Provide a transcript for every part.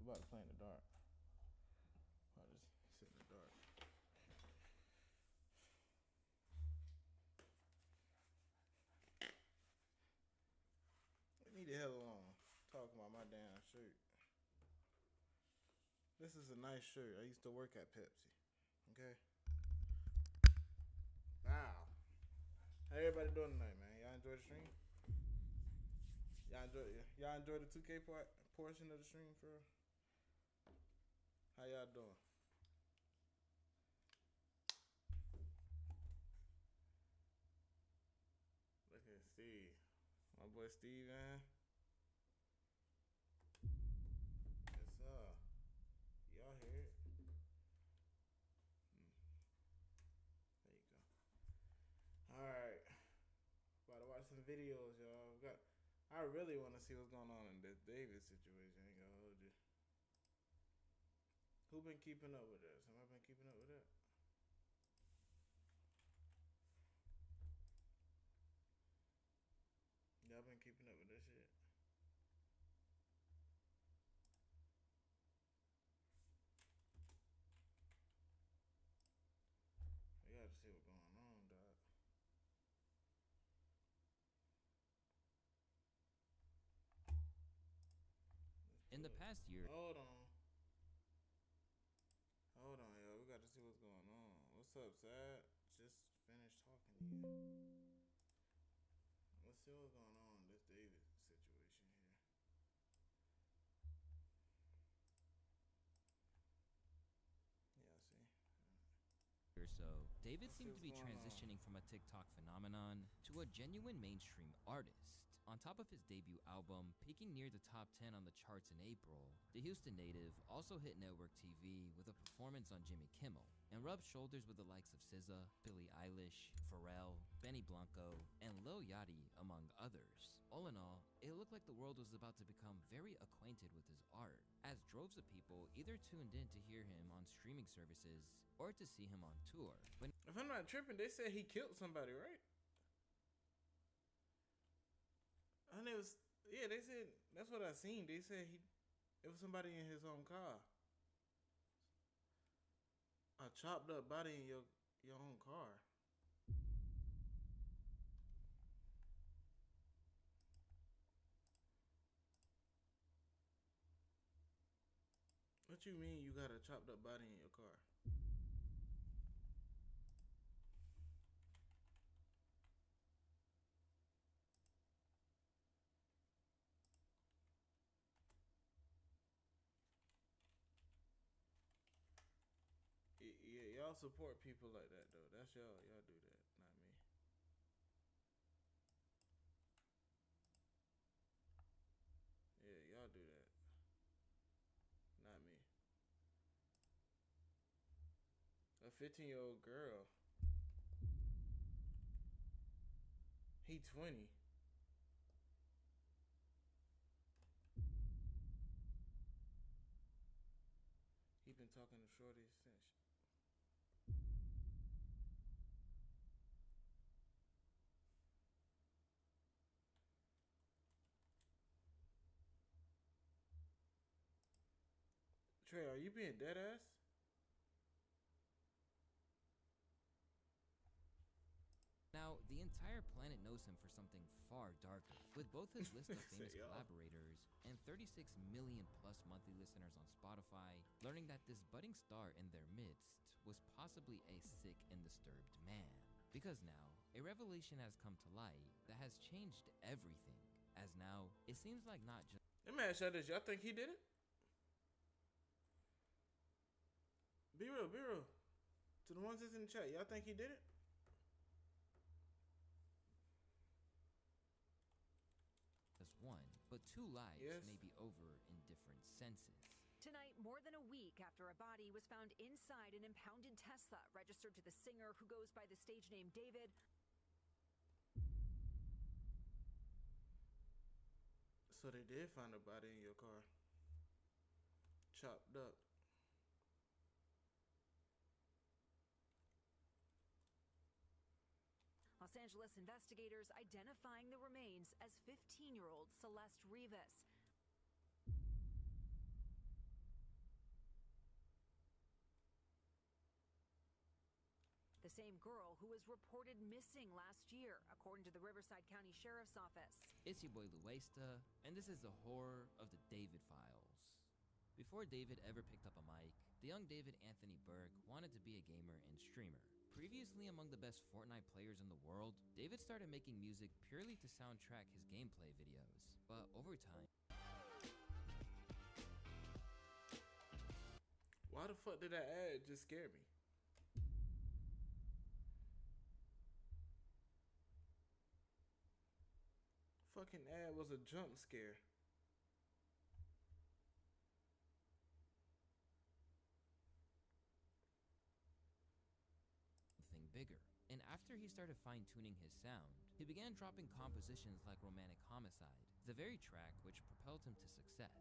about to play in the dark. I'll just sit in the dark. Leave the hell alone. Talking about my damn shirt. This is a nice shirt. I used to work at Pepsi. Okay? Wow. How everybody doing tonight, man? Y'all enjoy the stream? Y'all enjoy the 2K portion of the stream for real? How y'all doing? Look at Steve. My boy Steve, man. Yes, sir. Y'all hear it? There you go. Alright. About to watch some videos, y'all. I really want to see what's going on in this David situation. I ain't gonna hold you. Who been keeping up with this? Have I been keeping up with that? Y'all been keeping up with this shit? We gotta see what's going on, dog. In the past year, Hold on, yo. We got to see what's going on. What's up, Sad? Just finished talking to you. Let's see what's going on in this David situation here. Yeah, I see. or so, David Let's see seemed to be what's going on. transitioning from a TikTok phenomenon to a genuine mainstream artist. On top of his debut album, peaking near the top 10 on the charts in April, the Houston native also hit network TV with a performance on Jimmy Kimmel and rubbed shoulders with the likes of SZA, Billie Eilish, Pharrell, Benny Blanco, and Lil Yachty, among others. All in all, it looked like the world was about to become very acquainted with his art, as droves of people either tuned in to hear him on streaming services or to see him on tour. But if I'm not tripping, they said he killed somebody, right? And it was, yeah, they said, that's what I seen. They said it was somebody in his own car. A chopped up body in your own car. What you mean you got a chopped up body in your car? Yeah, y'all support people like that though. That's y'all. Y'all do that, not me. Yeah, y'all do that. Not me. A 15-year-old girl. He 20. He been talking to Shorty since. Trey, are you being dead ass? now, the entire planet knows him for something far darker, with both his list of Say famous y'all. collaborators and 36 million plus monthly listeners on Spotify, learning that this budding star in their midst was possibly a sick and disturbed man. Because now, a revelation has come to light that has changed everything, as now, it seems like not just Let me ask y'all this. Y'all think he did it? Be real, be real. To the ones that's in the chat, y'all think he did it? one, but two lives Yes. may be over in different senses. Tonight, more than a week after a body was found inside an impounded Tesla registered to the singer who goes by the stage name David. So they did find a body in your car. Chopped up. Los Angeles investigators identifying the remains as 15-year-old Celeste Rivas. the same girl who was reported missing last year, according to the Riverside County Sheriff's Office. It's your boy Luesta, and this is the horror of the David Files. Before David ever picked up a mic, the young David Anthony Burke wanted to be a gamer and streamer. Previously among the best Fortnite players in the world, David started making music purely to soundtrack his gameplay videos. But over time, Why the fuck did that ad just scare me? Fucking ad was a jump scare. something bigger. And after he started fine-tuning his sound, he began dropping compositions like Romantic Homicide, the very track which propelled him to success.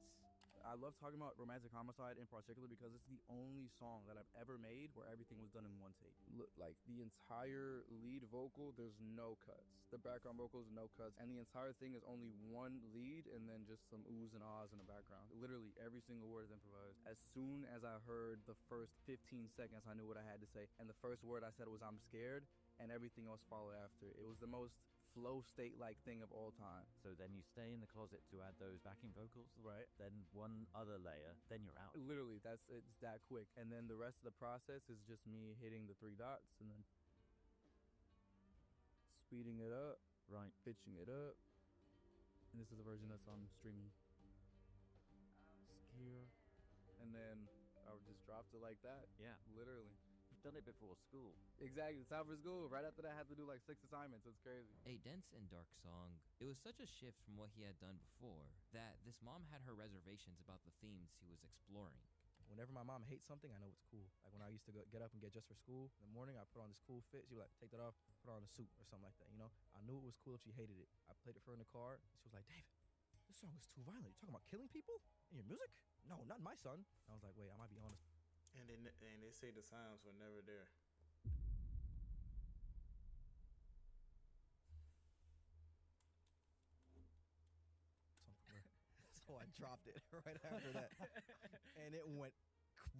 I love talking about Romantic Homicide in particular because it's the only song that I've ever made where everything was done in one take. Like the entire lead vocal, there's no cuts. The background vocals, no cuts. And the entire thing is only one lead and then just some oohs and ahs in the background. Literally every single word is improvised. As soon as I heard the first 15 seconds, I knew what I had to say. And the first word I said was, "I'm scared," and everything else followed after. It was the most flow state-like thing of all time. So then you stay in the closet to add those backing vocals, Right. then one other layer, then you're out. Literally, it's that quick. And then the rest of the process is just me hitting the 3 dots and then speeding it up, Right. pitching it up. And this is the version that's on streaming. Scare. And then I would just dropped it like that. Yeah. Literally. You've done it before school. Exactly. It's time for school. Right after that, I had to do like 6 assignments. It's crazy. A dense and dark song, it was such a shift from what he had done before that this mom had her reservations about the themes he was exploring. Whenever my mom hates something, I know it's cool. Like when I used to get up and get dressed for school in the morning, I put on this cool fit. She would like, take that off, put on a suit or something like that, you know? I knew it was cool if she hated it. I played it for her in the car. And she was like, "David, this song is too violent. You talking about killing people in your music? No, not my son." And I was like, wait, I might be honest. And they say the sounds were never there. So I dropped it right after that. And it went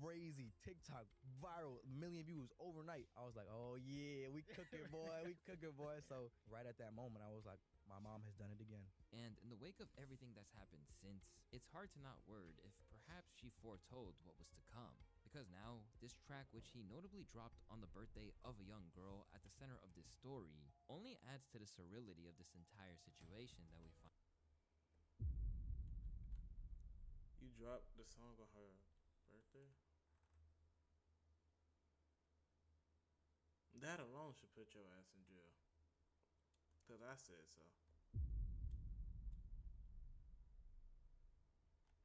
crazy. TikTok, viral, 1 million views overnight. I was like, oh yeah, we cooking, boy. We cooking, boy. So right at that moment, I was like, my mom has done it again. And in the wake of everything that's happened since, it's hard to not word if perhaps she foretold what was to come. Because now, this track, which he notably dropped on the birthday of a young girl at the center of this story, only adds to the surreality of this entire situation that we find. You dropped the song on her birthday? That alone should put your ass in jail. Cause I said so.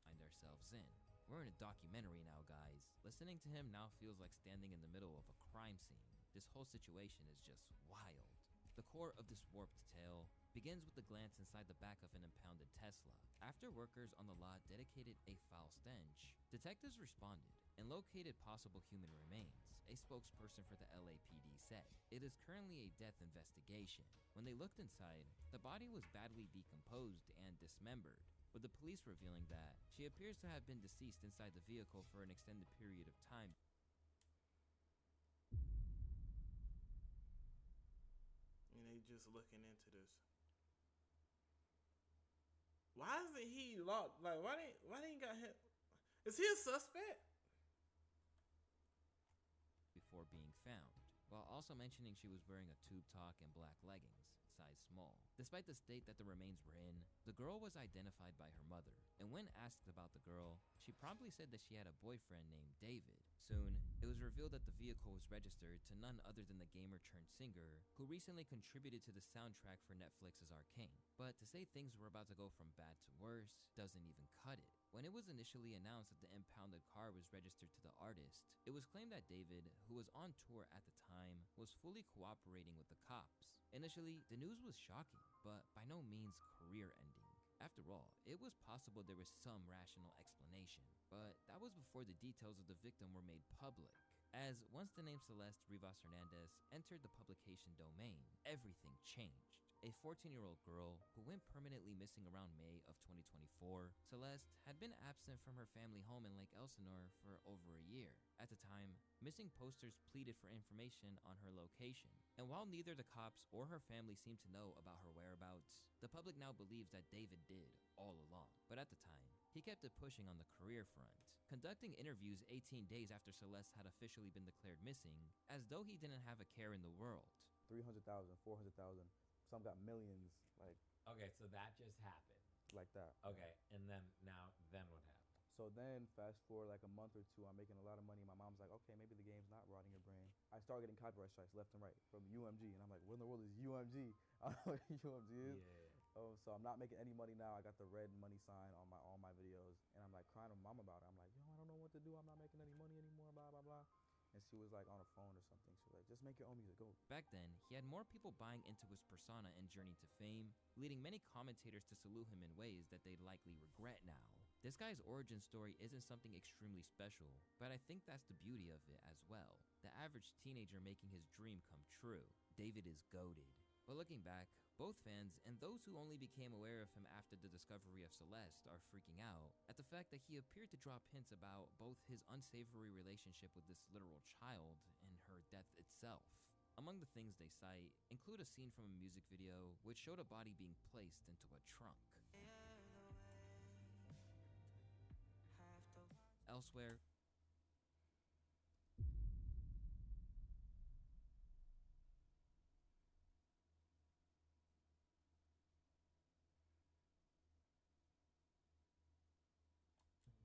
Find ourselves in. We're in a documentary now, guys. Listening to him now feels like standing in the middle of a crime scene. This whole situation is just wild. The core of this warped tale begins with a glance inside the back of an impounded Tesla. After workers on the lot dedicated a foul stench, detectives responded and located possible human remains, a spokesperson for the LAPD said. It is currently a death investigation. When they looked inside, the body was badly decomposed and dismembered, with the police revealing that she appears to have been deceased inside the vehicle for an extended period of time. And they just looking into this. Why isn't he locked? Like, why they ain't got him? Is he a suspect? Before being found, while also mentioning she was wearing a tube top and black leggings, size small. Despite the state that the remains were in, the girl was identified by her mother, and when asked about the girl, she promptly said that she had a boyfriend named David. Soon, it was revealed that the vehicle was registered to none other than the gamer-turned-singer who recently contributed to the soundtrack for Netflix's Arcane. But to say things were about to go from bad to worse doesn't even cut it. When it was initially announced that the impounded car was registered to the artist, it was claimed that David, who was on tour at the time, was fully cooperating with the cops. Initially, the news was shocking, but by no means career-ending. After all, it was possible there was some rational explanation, but that was before the details of the victim were made public. As once the name Celeste Rivas Hernandez entered the publication domain, everything changed. a 14-year-old girl who went permanently missing around May of 2024, Celeste had been absent from her family home in Lake Elsinore for over a year. At the time, missing posters pleaded for information on her location, and while neither the cops or her family seemed to know about her whereabouts, the public now believes that David did all along. But at the time, he kept it pushing on the career front, conducting interviews 18 days after Celeste had officially been declared missing, as though he didn't have a care in the world. 300,000, 400,000. Some got millions, like Okay, so that just happened. like that. Okay, and then then what happened? So then, fast forward like a month or two, I'm making a lot of money. My mom's like, okay, maybe the game's not rotting your brain. I start getting copyright strikes left and right from UMG, and I'm like, what in the world is UMG? I don't know what UMG is. Yeah. So I'm not making any money now. I got the red money sign on all my videos, and I'm like crying to my mom about it. I'm like, yo, I don't know what to do. I'm not making any money anymore. Blah blah blah. And she was like on a phone or something. She was like, just make your own music. Go. Back then, he had more people buying into his persona and journey to fame, leading many commentators to salute him in ways that they'd likely regret now. This guy's origin story isn't something extremely special, but I think that's the beauty of it as well. The average teenager making his dream come true. David is goated. But looking back, both fans and those who only became aware of him after the discovery of Celeste are freaking out at the fact that he appeared to drop hints about both his unsavory relationship with this literal child and her death itself. Among the things they cite include a scene from a music video which showed a body being placed into a trunk. Elsewhere,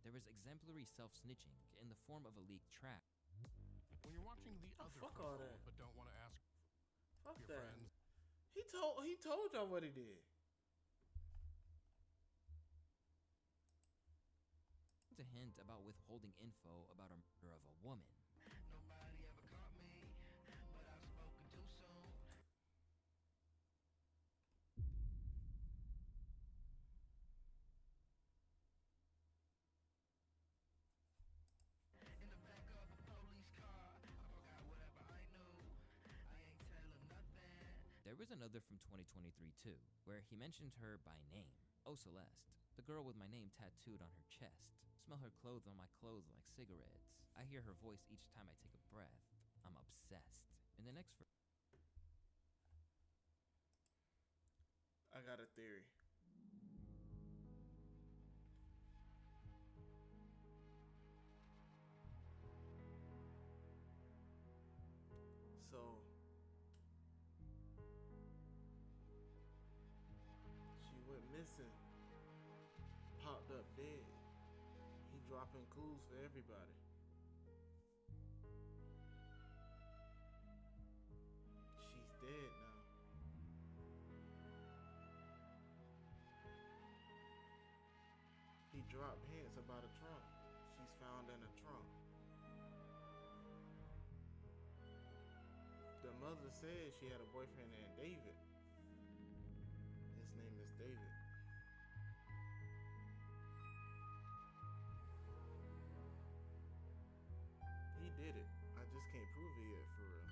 there was exemplary self-snitching in the form of a leaked track. When you're watching the other fuck all football, that. but don't want to ask Fuck your that. friends, He told y'all what he did. To hint about withholding info about a murder of a woman. There was another from 2023 too, where he mentioned her by name. Oh, Celeste, the girl with my name tattooed on her chest. Smell her clothes on my clothes like cigarettes. I hear her voice each time I take a breath. I'm obsessed. In the next I got a theory. So she went missing, popped up dead. He dropping clues for everybody. She's dead now. He dropped hints about a trunk. She's found in a trunk. The mother said she had a boyfriend named David. His name is David. He did it. I just can't prove it yet for real.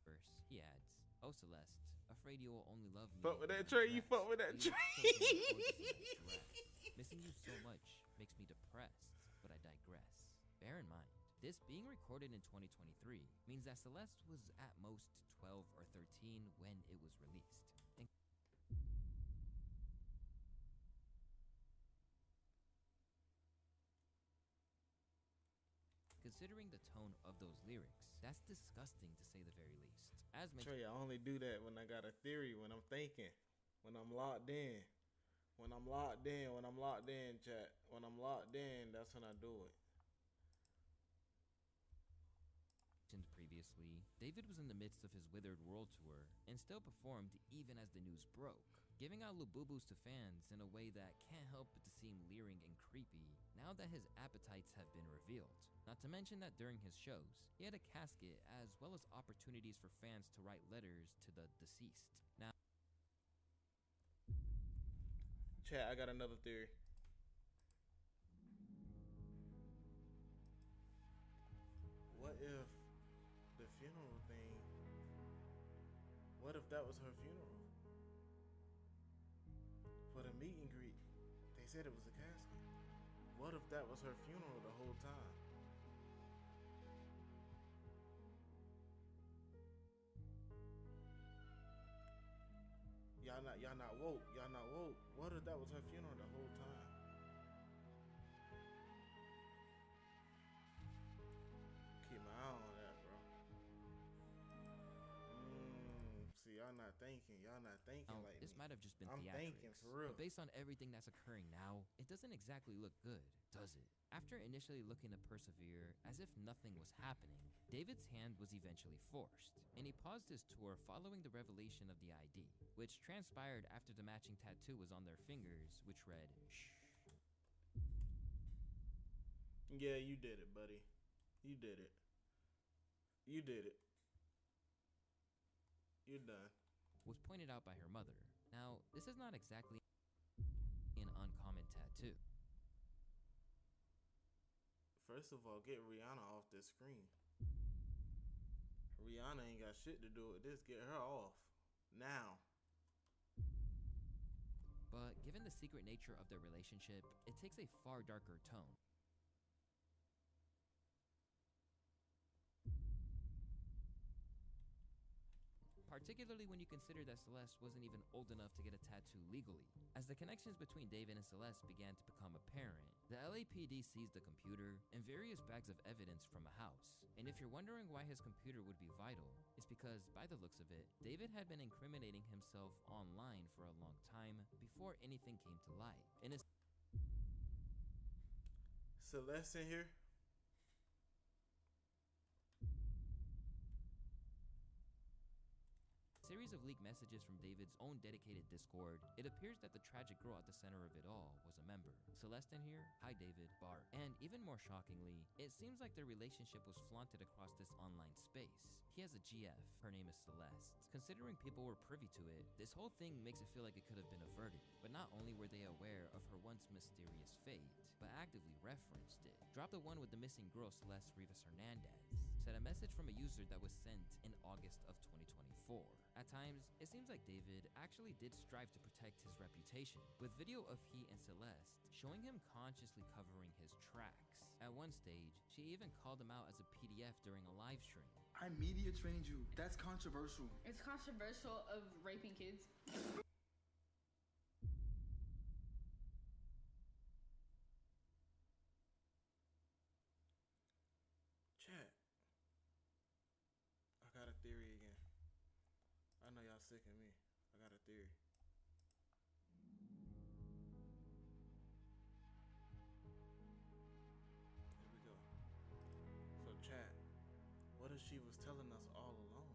verse, he adds, "Oh, Celeste, afraid you will only love me. Fuck with when that I'm tree, you dressed. fuck with that You tree. look so damn gorgeous in that dress. Missing you so much makes me depressed, but I digress. Bear in mind, this being recorded in 2023 means that Celeste was at most 12 or 13 when it was released. And considering the tone of those lyrics, that's disgusting to say the very least. As mentioned, Trey, I only do that when I got a theory, when I'm thinking, when I'm locked in. When I'm locked in, chat. When I'm locked in, that's when I do it. Previously, David was in the midst of his Withered World Tour and still performed even as the news broke, giving out Lububus to fans in a way that can't help but to seem leering and creepy now that his appetites have been revealed. Not to mention that during his shows, he had a casket as well as opportunities for fans to write letters to the deceased. Now, Chat, I got another theory. what if the funeral thing? What if that was her funeral? For the meet and greet, they said it was a casket. What if that was her funeral the whole time? Y'all not woke. Y'all not woke. What if that was her funeral the whole time? Keep my eye on that, bro. See, y'all not thinking. Y'all not thinking Now, like this me. might have just been I'm theatrics, thinking for real. but based on everything that's occurring now, it doesn't exactly look good, does it? After initially looking to persevere as if nothing was happening, David's hand was eventually forced, and he paused his tour following the revelation of the ID, which transpired after the matching tattoo was on their fingers, which read, "Shh." Yeah, you did it, buddy. You did it. You did it. You're done. Was pointed out by her mother. Now, this is not exactly an uncommon tattoo. First of all, get Rihanna off this screen. Rihanna ain't got shit to do with this. Get her off. Now. But given the secret nature of their relationship, it takes a far darker tone. Particularly when you consider that Celeste wasn't even old enough to get a tattoo legally. As the connections between David and Celeste began to become apparent, the LAPD seized the computer and various bags of evidence from a house. And if you're wondering why his computer would be vital, it's because, by the looks of it, David had been incriminating himself online for a long time before anything came to light. In a Celeste in here? series of leaked messages from David's own dedicated Discord, it appears that the tragic girl at the center of it all was a member. Celeste in here, hi David, Bart. And even more shockingly, it seems like their relationship was flaunted across this online space. He has a GF, her name is Celeste. Considering people were privy to it, this whole thing makes it feel like it could have been averted. But not only were they aware of her once mysterious fate, but actively referenced it. Drop the one with the missing girl Celeste Rivas Hernandez. Said a message from a user that was sent in August of 2024. At times, it seems like David actually did strive to protect his reputation, with video of he and Celeste showing him consciously covering his tracks. At one stage, she even called him out as a PDF during a live stream. I media trained you. That's controversial. It's controversial of raping kids. Chat. I got a theory again. I know y'all sick of me. I got a theory. Here we go. So chat, what if she was telling us all along?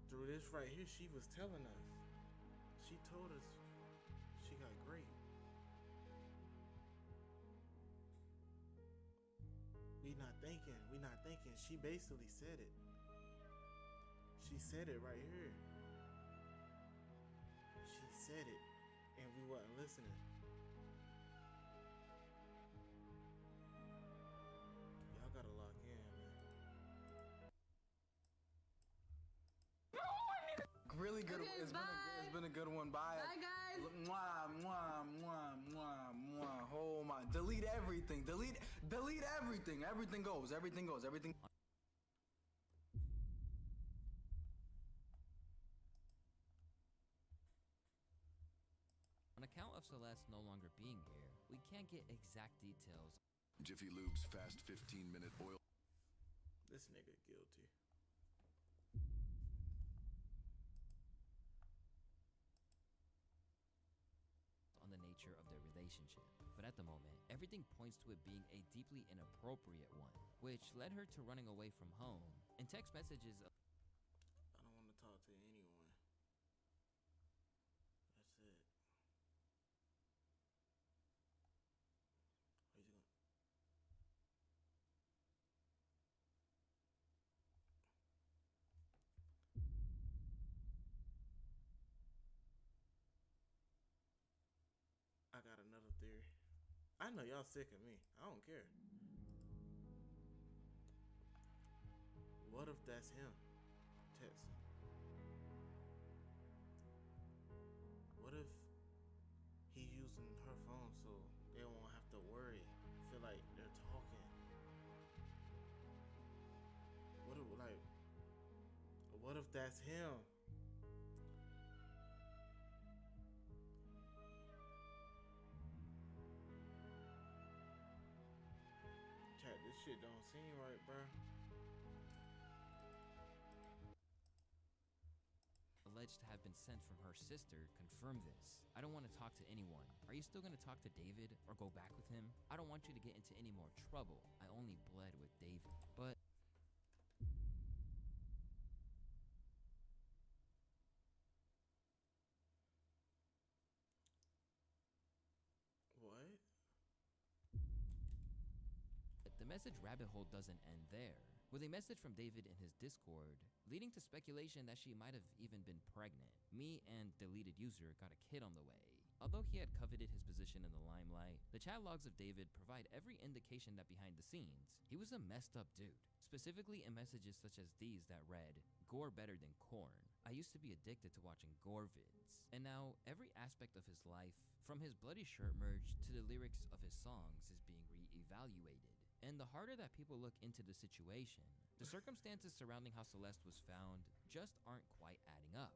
Through this right here, she was telling us. She told us she got great. We not thinking. She basically said it. She said it right here. She said it, and we wasn't listening. Y'all gotta lock in, man. Really good. Okay, It's been a good one. Bye. Bye, guys. Mwah, mwah, mwah, mwah, mwah. Oh my. Delete everything. Delete everything. Everything goes. Everything goes. Everything. On account of Celeste no longer being here, we can't get exact details. Jiffy Lube's fast 15-minute oil. This nigga guilty. On the nature of their relationship. But at the moment, everything points to it being a deeply inappropriate one, which led her to running away from home. In text messages, I don't want to talk to anyone. That's it. Are you gonna? I got another theory. I know y'all sick of me. I don't care. if that's him texting? What if he's using her phone so they won't have to worry, feel like they're talking? What if that's him? Chat, this shit don't seem right, bro. Alleged to have been sent from her sister confirm this. I don't want to talk to anyone. Are you still going to talk to David or go back with him? I don't want you to get into any more trouble. I only bled with David. But what? The message rabbit hole doesn't end there. With a message from David in his Discord, leading to speculation that she might have even been pregnant. Me and deleted user got a kid on the way. Although he had coveted his position in the limelight, the chat logs of David provide every indication that behind the scenes, he was a messed up dude. Specifically in messages such as these that read, "Gore better than corn. I used to be addicted to watching gore vids." And now, every aspect of his life, from his bloody shirt merge to the lyrics of his songs, is being re-evaluated. And the harder that people look into the situation, the circumstances surrounding how Celeste was found just aren't quite adding up.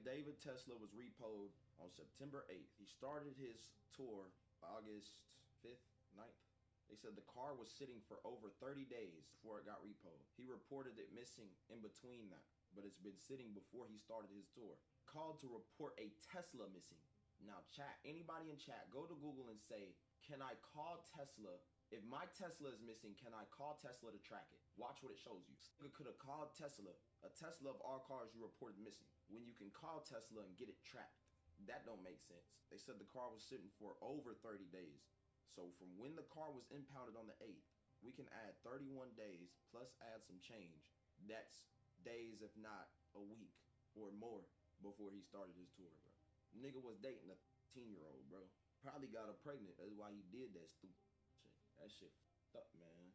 David Tesla was repoed on September 8th. He started his tour August 5th, 9th. They said the car was sitting for over 30 days before it got repoed. He reported it missing in between that, but it's been sitting before he started his tour. Called to report a Tesla missing. Now chat, anybody in chat, go to Google and say, can I call Tesla? If my Tesla is missing, can I call Tesla to track it? Watch what it shows you. You could have called Tesla, a Tesla of all cars you reported missing, when you can call Tesla and get it tracked. That don't make sense. They said the car was sitting for over 30 days. So from when the car was impounded on the 8th, we can add 31 days plus add some change. That's days, if not a week or more, before he started his tour, bro. Nigga was dating a 15-year-old, bro. Probably got her pregnant. That's why he did that stupid shit. That shit f***ed up, man.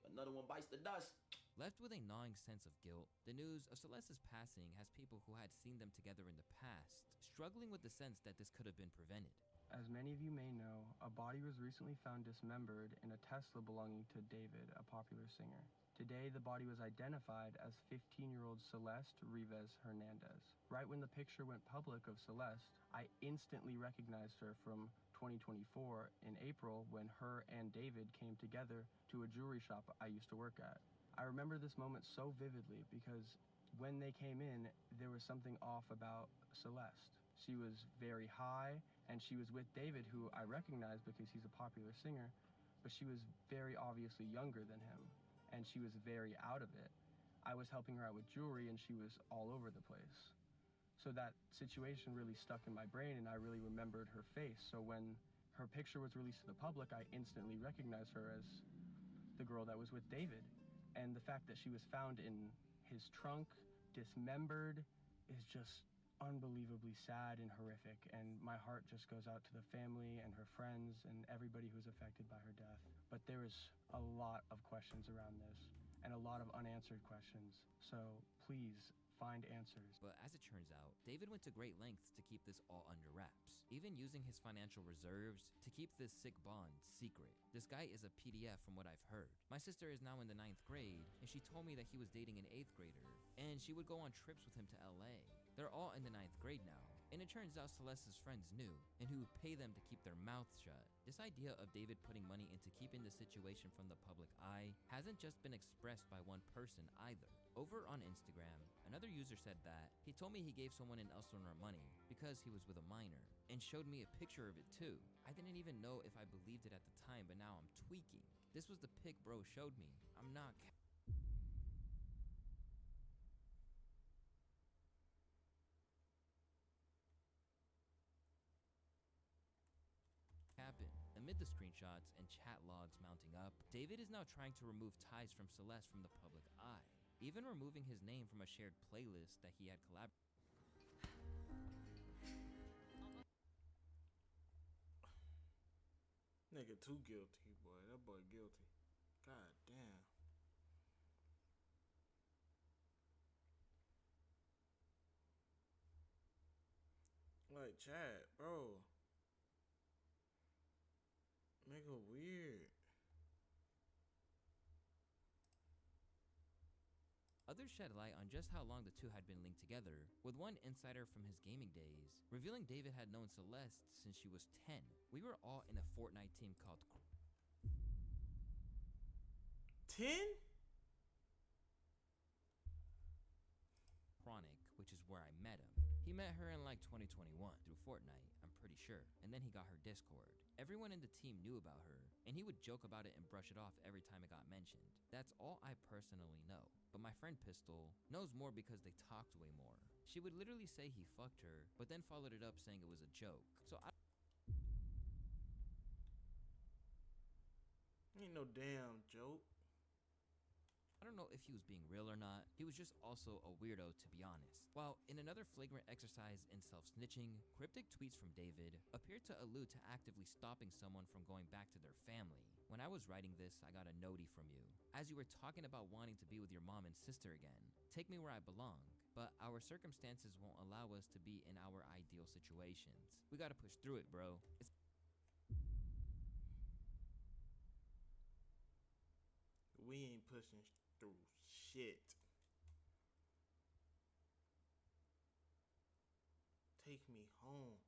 Another one bites the dust. Left with a gnawing sense of guilt, the news of Celeste's passing has people who had seen them together in the past struggling with the sense that this could have been prevented. As many of you may know, a body was recently found dismembered in a Tesla belonging to David, a popular singer. Today, the body was identified as 15-year-old Celeste Rivas Hernandez. Right when the picture went public of Celeste, I instantly recognized her from 2024 in April when her and David came together to a jewelry shop I used to work at. I remember this moment so vividly because when they came in, there was something off about Celeste. She was very high, and she was with David, who I recognized because he's a popular singer, but she was very obviously younger than him, and she was very out of it. I was helping her out with jewelry, and she was all over the place. So that situation really stuck in my brain, and I really remembered her face. So when her picture was released to the public, I instantly recognized her as the girl that was with David. And the fact that she was found in his trunk, dismembered, is just unbelievably sad and horrific, and my heart just goes out to the family and her friends and everybody who's affected by her death. But there is a lot of questions around this and a lot of unanswered questions, so please find answers. But as it turns out, David went to great lengths to keep this all under wraps, even using his financial reserves to keep this sick bond secret. This guy is a PDF from what I've heard. My sister is now in the 9th grade, and she told me that he was dating an 8th grader, and she would go on trips with him to LA. They're all in the 9th grade now, and it turns out Celeste's friends knew, and who pay them to keep their mouths shut. This idea of David putting money into keeping the situation from the public eye hasn't just been expressed by one person either. Over on Instagram, another user said that he told me he gave someone in Elsinore money because he was with a minor, and showed me a picture of it too. I didn't even know if I believed it at the time, but now I'm tweaking. This was the pic bro showed me. I'm not happened. Amid the screenshots and chat logs mounting up, David is now trying to remove ties from Celeste from the public eye, even removing his name from a shared playlist that he had collaborated. Nigga too guilty, boy. That boy guilty. God damn. Like, chat, bro. Nigga weird. Others shed light on just how long the two had been linked together, with one insider from his gaming days revealing David had known Celeste since she was 10. We were all in a Fortnite team called 10? Chronic, which is where I met him. He met her in like 2021 through Fortnite, I'm pretty sure, and then he got her Discord. Everyone in the team knew about her, and he would joke about it and brush it off every time it got mentioned. That's all I personally know, but my friend Pistol knows more because they talked way more. She would literally say he fucked her, but then followed it up saying it was a joke. So Ain't no damn joke. I don't know if he was being real or not. He was just also a weirdo, to be honest. While in another flagrant exercise in self-snitching, cryptic tweets from David appeared to allude to actively stopping someone from going back to their family. When I was writing this, I got a notie from you. As you were talking about wanting to be with your mom and sister again, take me where I belong. But our circumstances won't allow us to be in our ideal situations. We gotta push through it, bro. We ain't pushing through shit. Take me home.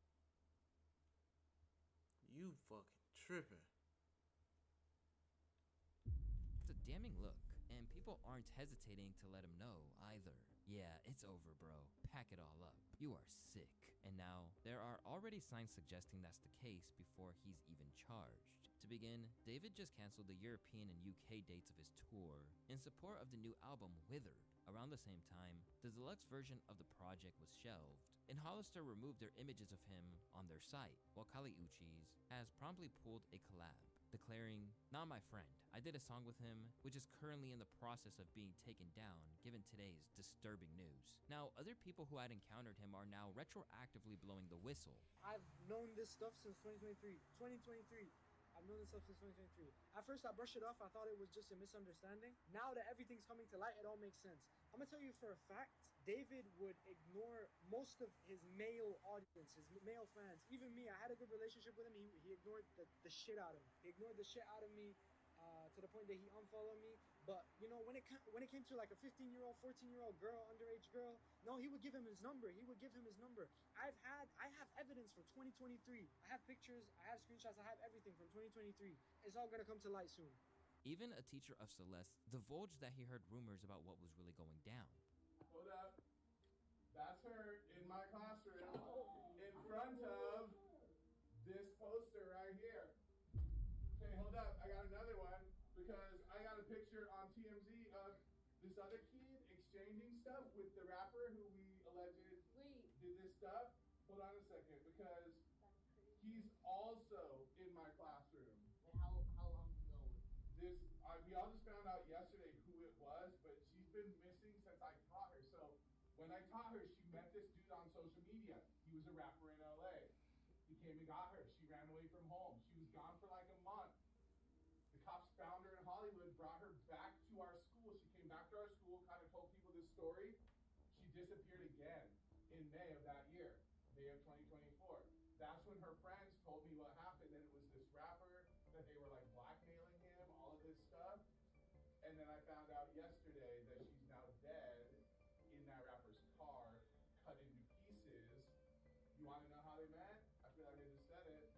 You fucking tripping. It's a damning look, and people aren't hesitating to let him know either. Yeah, it's over, bro. Pack it all up. You are sick. And now, there are already signs suggesting that's the case before he's even charged. To begin, David just canceled the European and UK dates of his tour in support of the new album Withered. Around the same time, the deluxe version of the project was shelved, and Hollister removed their images of him on their site, while Kali Uchis has promptly pulled a collab, declaring, "Not my friend. I did a song with him, which is currently in the process of being taken down, given today's disturbing news." Now, other people who had encountered him are now retroactively blowing the whistle. I've known this stuff since 2023. 2023. I've known this stuff since 2023. At first, I brushed it off. I thought it was just a misunderstanding. Now that everything's coming to light, it all makes sense. I'm gonna tell you for a fact, David would ignore most of his male audience, his male fans. Even me, I had a good relationship with him. He ignored the shit out of me. He ignored the shit out of me to the point that he unfollowed me. But you know, when it came to like a 15-year-old, 14-year-old girl, underage girl, no, he would give him his number. He would give him his number. I have evidence from 2023. I have pictures, I have screenshots, I have everything from 2023. It's all gonna come to light soon. Even a teacher of Celeste divulged that he heard rumors about what was really going down. Hold up. That's her in my classroom in front of this poster right here. Okay, hold up. I got another one because I got a picture on TMZ of this other kid exchanging stuff with the rapper who we alleged did this stuff. Hold on a second, because he's also in my classroom. How long ago? We all just found out yesterday who it was, but she's been missing since I taught her. So when I taught her, she met this dude on social media. He was a rapper in LA. He came and got her. She ran away from home. She was gone for like a month. The cops found her in Hollywood, brought her back to our school. She came back to our school, kind of told people this story. She disappeared again in May of that year, May of 2024. That's when her friends told me what happened, that it was this rapper, that they were like blackmailing him, all of this stuff. And then I found out yesterday that she's now dead in that rapper's car, cut into pieces. You want to know how they met? I feel like I just said it.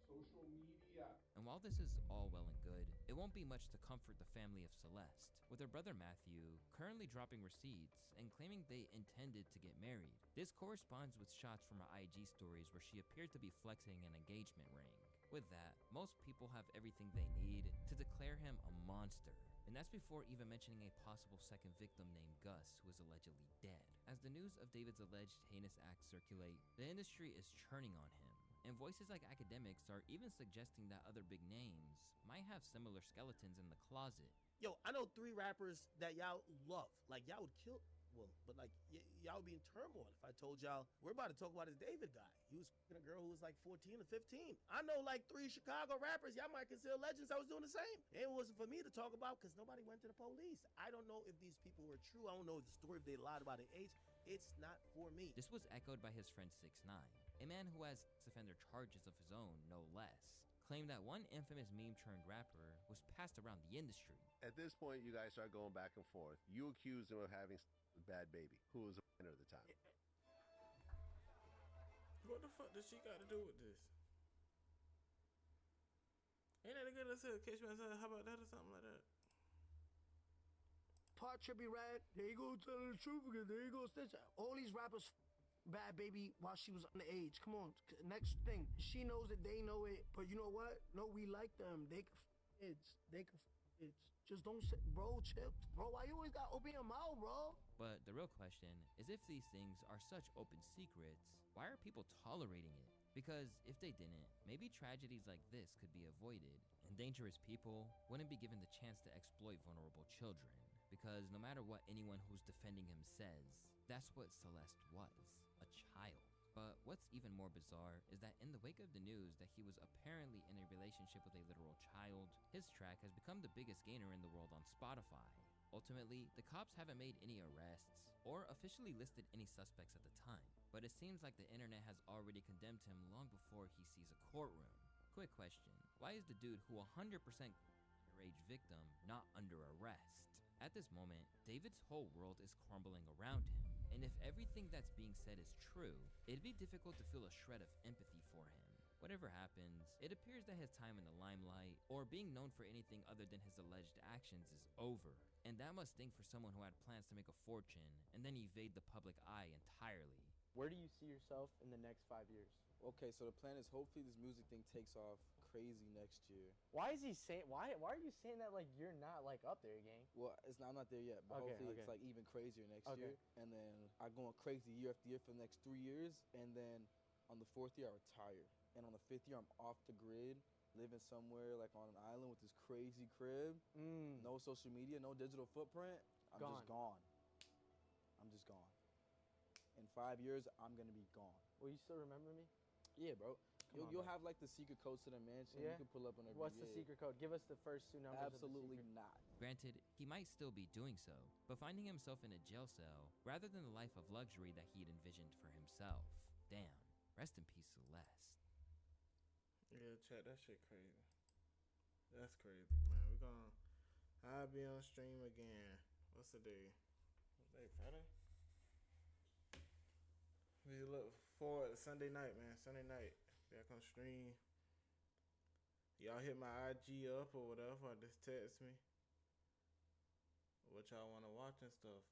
Social media. And while this is all well and good, it won't be much to comfort the family of Celeste, with her brother Matthew currently dropping receipts and claiming they intended to get married. This corresponds with shots from her IG stories where she appeared to be flexing an engagement ring. With that, most people have everything they need to declare him a monster. And that's before even mentioning a possible second victim named Gus, who is allegedly dead. As the news of David's alleged heinous acts circulate, the industry is churning on him. And voices like academics are even suggesting that other big names might have similar skeletons in the closet. Yo, I know 3 rappers that y'all love. Like, y'all would kill, well, but like, y'all would be in turmoil if I told y'all, we're about to talk about this David guy. He was a girl who was like 14 or 15. I know like 3 Chicago rappers y'all might consider legends. I was doing the same. It wasn't for me to talk about because nobody went to the police. I don't know if these people were true. I don't know the story, if they lied about their age. It's not for me. This was echoed by his friend 6ix9ine, a man who has sex offender charges of his own, no less, claimed that one infamous meme-turned-rapper was passed around the industry. At this point, you guys start going back and forth. You accused him of having sex with Bad Baby, who was a minor at the time. What the fuck does she got to do with this? Ain't that a good little catch me outside? How about that or something like that? Part Trippy Red, there you go telling the truth again. There you go snitch. All these rappers Bad Baby while she was underage. Come on. Next thing, she knows it, they know it. But you know what? No, we like them. They can kids. They can kids. Just don't say, bro, chill. Bro, why you always got open your mouth, bro? But the real question is, if these things are such open secrets, why are people tolerating it? Because if they didn't, maybe tragedies like this could be avoided, and dangerous people wouldn't be given the chance to exploit vulnerable children. Because no matter what anyone who's defending him says, that's what Celeste was, a child. But what's even more bizarre is that in the wake of the news that he was apparently in a relationship with a literal child, his track has become the biggest gainer in the world on Spotify. Ultimately, the cops haven't made any arrests or officially listed any suspects at the time, but it seems like the internet has already condemned him long before he sees a courtroom. Quick question, why is the dude who 100% underage victim not under arrest? At this moment, David's whole world is crumbling around him, and if everything that's being said is true, it'd be difficult to feel a shred of empathy for him. Whatever happens, it appears that his time in the limelight, or being known for anything other than his alleged actions, is over. And that must stink for someone who had plans to make a fortune, and then evade the public eye entirely. Where do you see yourself in the next 5 years? Okay, so the plan is hopefully this music thing takes off crazy next year. Why is he saying? Why are you saying that like you're not like up there, gang? Well, I'm not there yet, but hopefully it's like even crazier next year. And then I go on crazy year after year for the next 3 years, and then on the 4th year I retire, and on the 5th year I'm off the grid, living somewhere like on an island with this crazy crib, no social media, no digital footprint. I'm just gone. I'm just gone. In 5 years, I'm gonna be gone. Will you still remember me? Yeah, bro. You'll have like the secret codes to the mansion. Yeah? You can pull up on every. What's the secret code? Give us the first 2 numbers. Absolutely of the secret. not. Granted, he might still be doing so, but finding himself in a jail cell rather than the life of luxury that he'd envisioned for himself. Damn. Rest in peace, Celeste. Yeah, chat, that shit crazy. That's crazy, man. I'll be on stream again. What's the day? What day? Friday? We look forward to Sunday night, man. Sunday night. Back on stream. Y'all hit my IG up or whatever, or just text me what y'all want to watch and stuff.